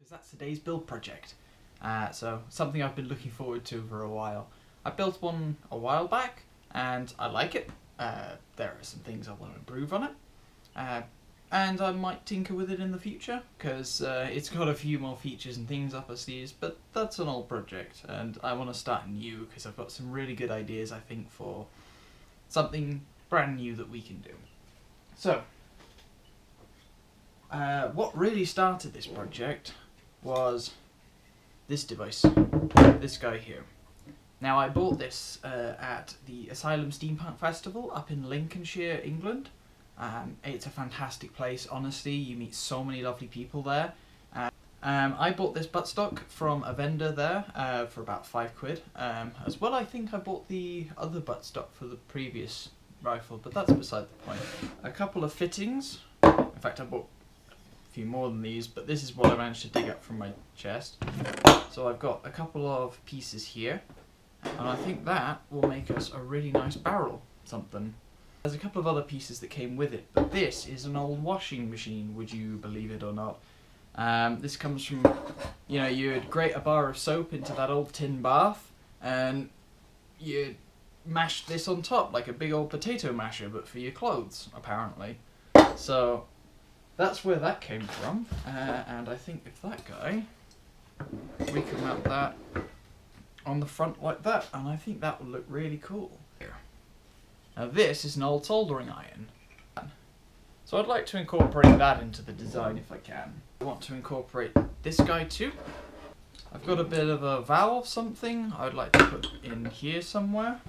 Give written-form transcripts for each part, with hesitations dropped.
because that's today's build project. So something I've been looking forward to for a while. I built one a while back and I like it. There are some things I want to improve on it. And I might tinker with it in the future, because it's got a few more features and things up its sleeves, but that's an old project, and I want to start new, because I've got some really good ideas, I think, for something brand new that we can do. So, what really started this project was this device, this guy here. Now, I bought this at the Asylum Steampunk Festival up in Lincolnshire, England. It's a fantastic place, honestly. You meet so many lovely people there. I bought this buttstock from a vendor there for about £5. As well, I think I bought the other buttstock for the previous rifle, but that's beside the point. A couple of fittings. In fact, I bought a few more than these, but this is what I managed to dig up from my chest. So I've got a couple of pieces here, and I think that will make us a really nice barrel something. There's a couple of other pieces that came with it, but this is an old washing machine, would you believe it or not. This comes from, you know, you'd grate a bar of soap into that old tin bath, and you'd mash this on top like a big old potato masher, but for your clothes, apparently. So, that's where that came from, and I think if that guy, we can mount that on the front like that, and I think that would look really cool. Now this is an old soldering iron, so I'd like to incorporate that into the design if I can. I want to incorporate this guy too. I've got a bit of a valve something I'd like to put in here somewhere.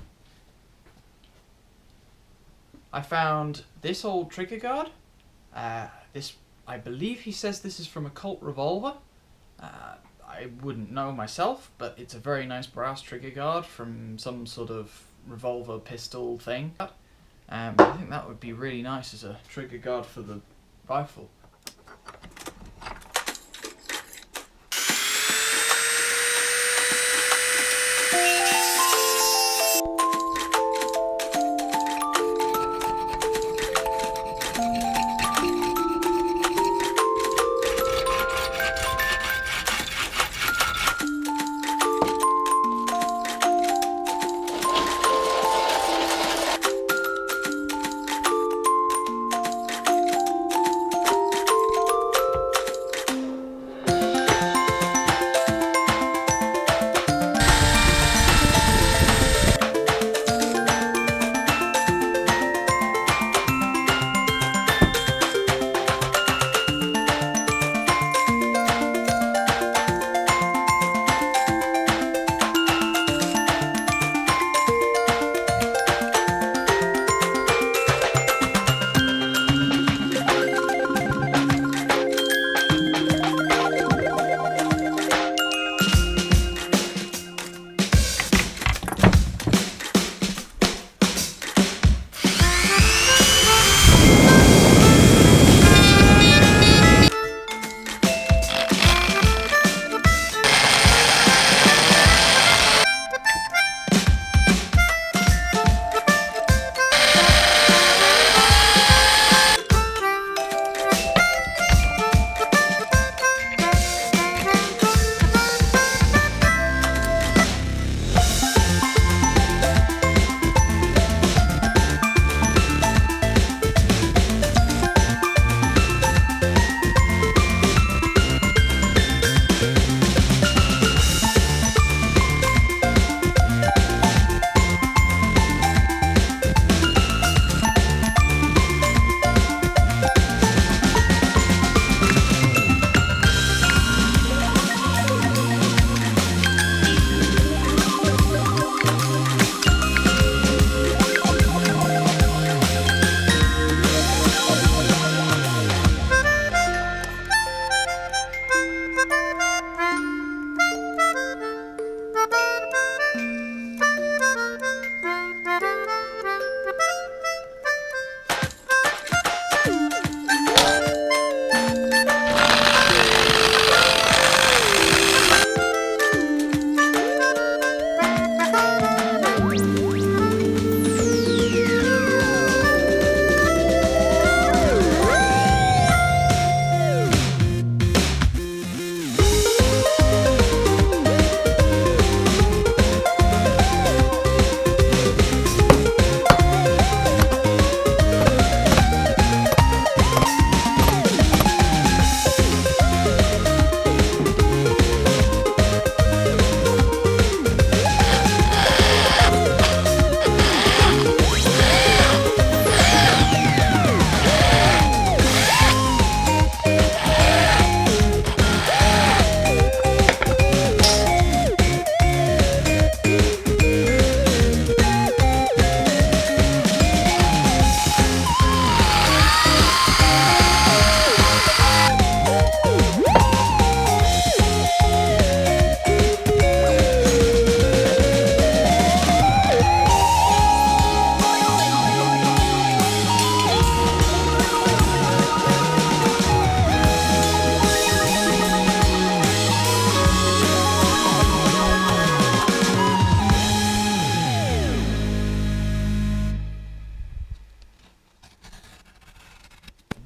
I found this old trigger guard. This, I believe he says this is from a Colt revolver. I wouldn't know myself, but it's a very nice brass trigger guard from some sort of revolver pistol thing. I think that would be really nice as a trigger guard for the rifle.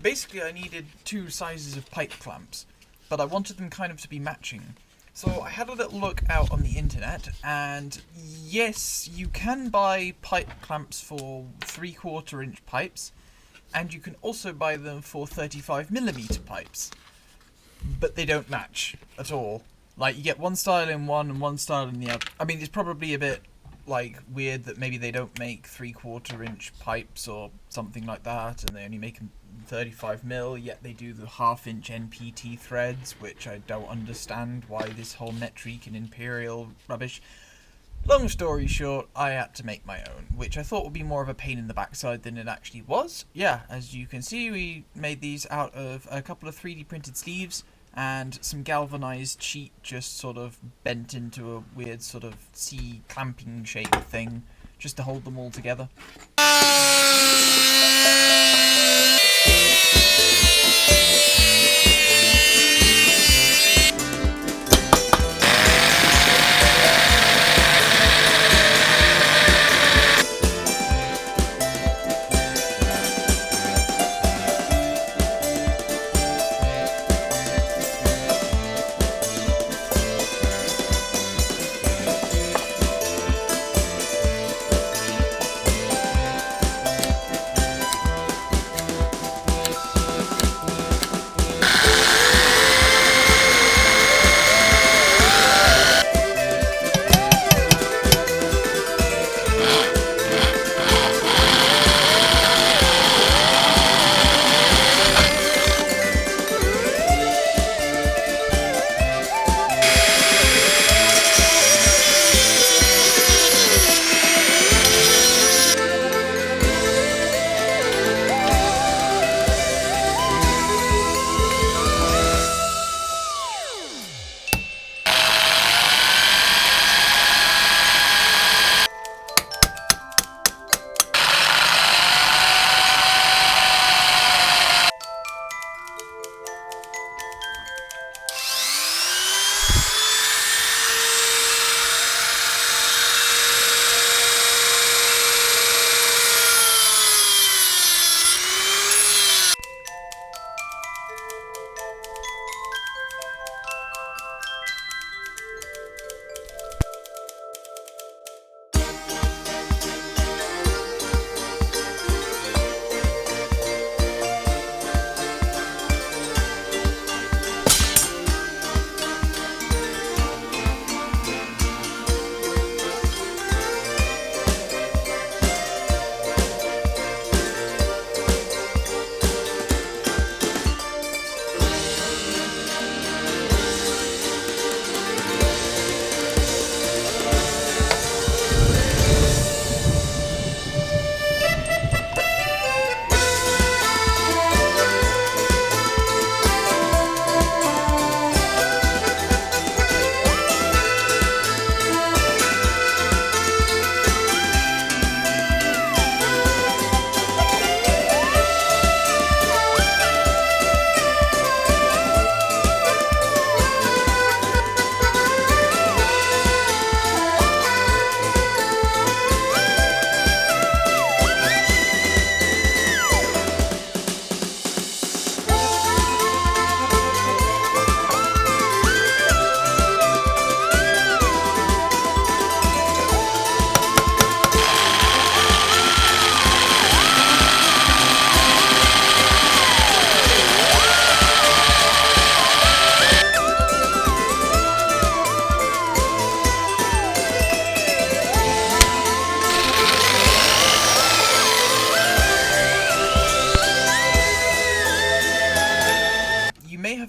basically I needed two sizes of pipe clamps, but I wanted them kind of to be matching. So I had a little look out on the internet, and yes, you can buy pipe clamps for 3/4 inch pipes, and you can also buy them for 35mm pipes, but they don't match at all. Like, you get one style in one and one style in the other. I mean, it's probably a bit, like, weird that maybe they don't make 3/4 inch pipes or something like that, and they only make them 35mm, yet they do the 1/2 inch NPT threads, which I don't understand why this whole metric and imperial rubbish. Long story short, I had to make my own, which I thought would be more of a pain in the backside than it actually was. Yeah, as you can see, we made these out of a couple of 3D printed sleeves and some galvanized sheet just sort of bent into a weird sort of C clamping shape thing, just to hold them all together.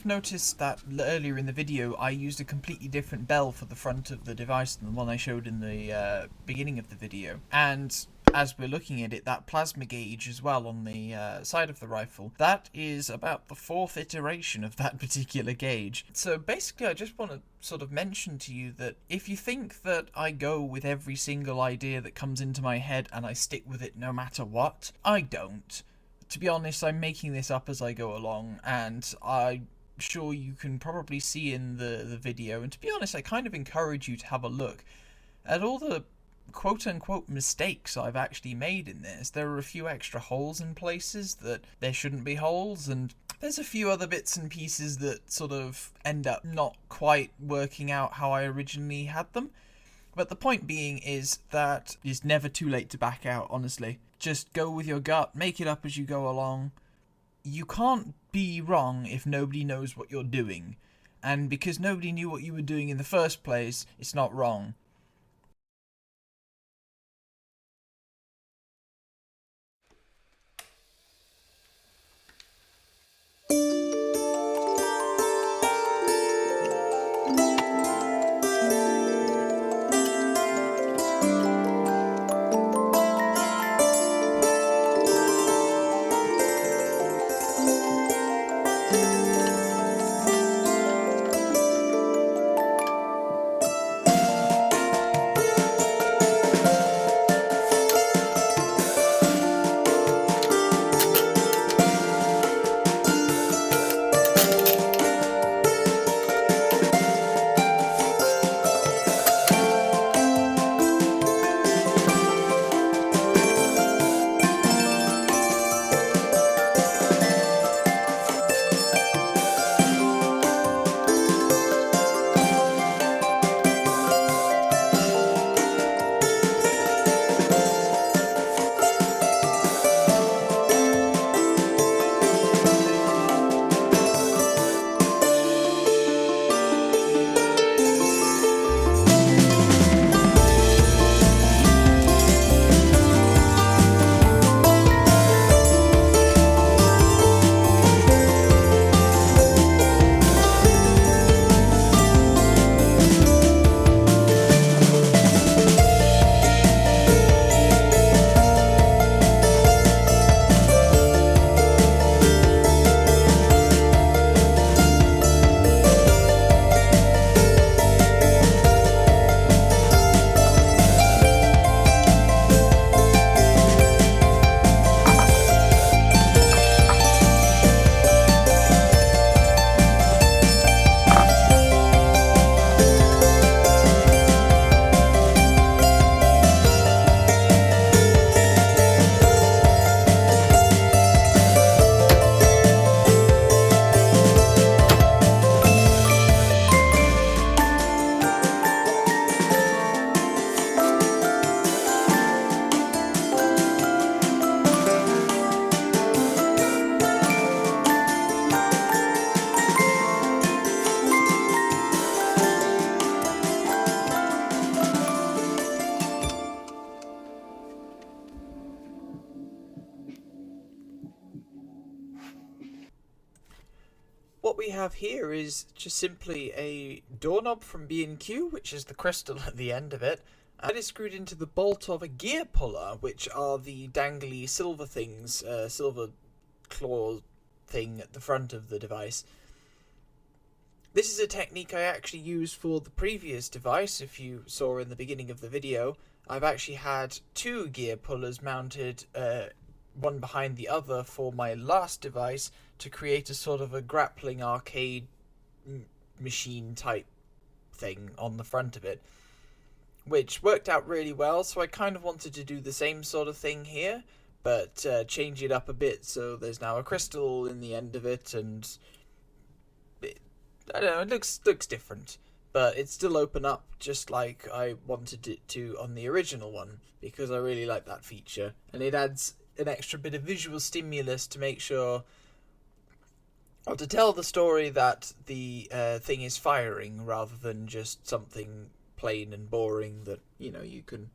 Noticed that earlier in the video I used a completely different bell for the front of the device than the one I showed in the beginning of the video, and as we're looking at it, that plasma gauge as well on the side of the rifle, that is about the 4th iteration of that particular gauge. So basically I just want to sort of mention to you that if you think that I go with every single idea that comes into my head and I stick with it no matter what, I don't. To be honest, I'm making this up as I go along, and I'm sure you can probably see in the video, and to be honest, I kind of encourage you to have a look at all the quote-unquote mistakes I've actually made in this. There are a few extra holes in places that there shouldn't be holes, and there's a few other bits and pieces that sort of end up not quite working out how I originally had them. But the point being is that it's never too late to back out, honestly. Just go with your gut, make it up as you go along. You can't be wrong if nobody knows what you're doing. And because nobody knew what you were doing in the first place, it's not wrong. What we have here is just simply a doorknob from B&Q, which is the crystal at the end of it. That is screwed into the bolt of a gear puller, which are the dangly silver things, silver claw thing at the front of the device. This is a technique I actually used for the previous device. If you saw in the beginning of the video, I've actually had two gear pullers mounted, one behind the other, for my last device to create a sort of a grappling arcade machine type thing on the front of it, which worked out really well. So I kind of wanted to do the same sort of thing here, but change it up a bit, so there's now a crystal in the end of it, and I don't know, it looks different, but it's still open up just like I wanted it to on the original one, because I really like that feature, and it adds an extra bit of visual stimulus to make sure, or to tell the story that the thing is firing rather than just something plain and boring that, you know, you can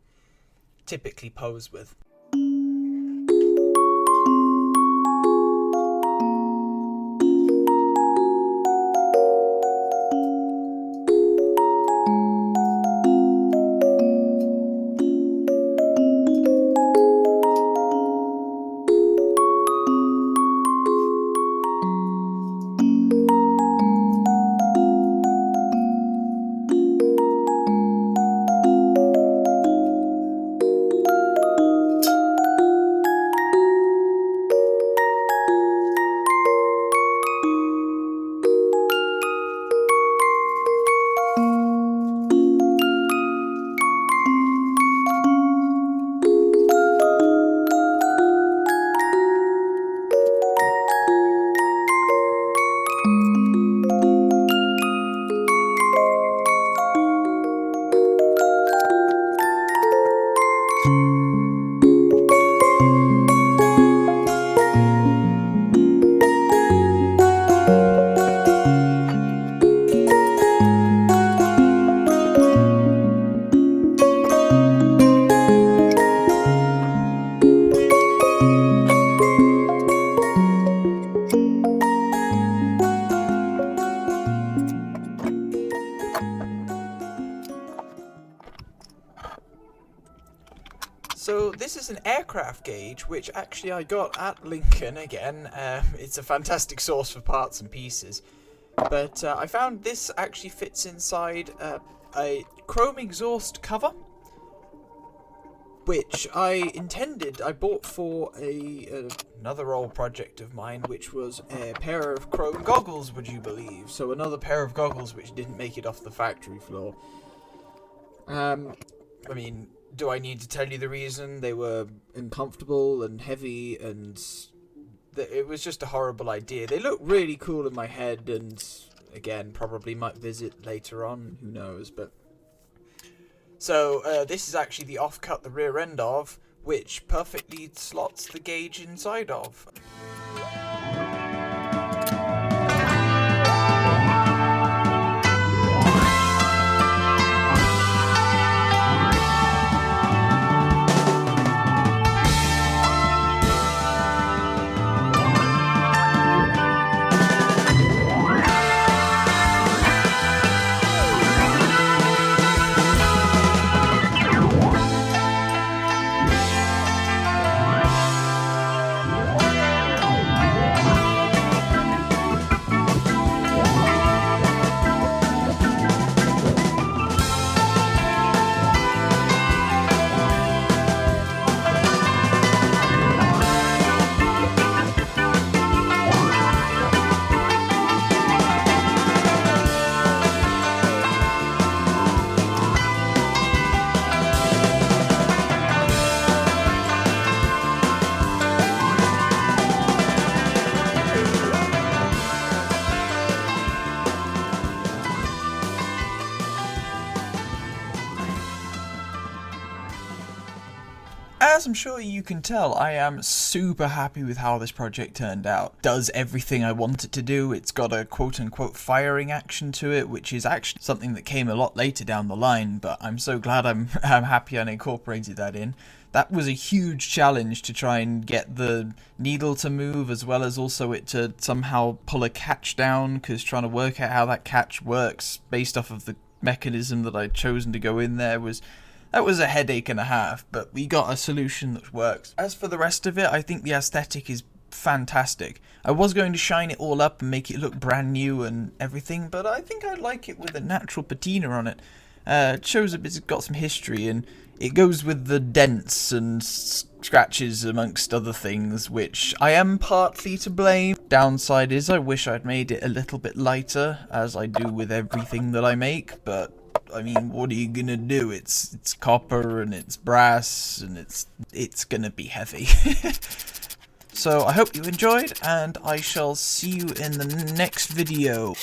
typically pose with. aircraft gauge, which actually I got at Lincoln again. It's a fantastic source for parts and pieces. But I found this actually fits inside a chrome exhaust cover, which I bought for another old project of mine, which was a pair of chrome goggles, would you believe? So another pair of goggles which didn't make it off the factory floor. I mean, do I need to tell you the reason? They were uncomfortable and heavy, and it was just a horrible idea. They look really cool in my head, and again, probably might visit later on, who knows, but... So, this is actually the offcut the rear end of, which perfectly slots the gauge inside of. As I'm sure you can tell, I am super happy with how this project turned out. Does everything I want it to do. It's got a quote-unquote firing action to it, which is actually something that came a lot later down the line, but I'm so glad I'm happy I incorporated that in. That was a huge challenge to try and get the needle to move, as well as also it to somehow pull a catch down, because trying to work out how that catch works based off of the mechanism that I'd chosen to go in there that was a headache and a half, but we got a solution that works. As for the rest of it, I think the aesthetic is fantastic. I was going to shine it all up and make it look brand new and everything, but I think I like it with a natural patina on it. It shows it's got some history, and it goes with the dents and scratches amongst other things, which I am partly to blame. Downside is I wish I'd made it a little bit lighter, as I do with everything that I make, but I mean, what are you gonna do? It's copper and it's brass and it's gonna be heavy. So I hope you enjoyed, and I shall see you in the next video.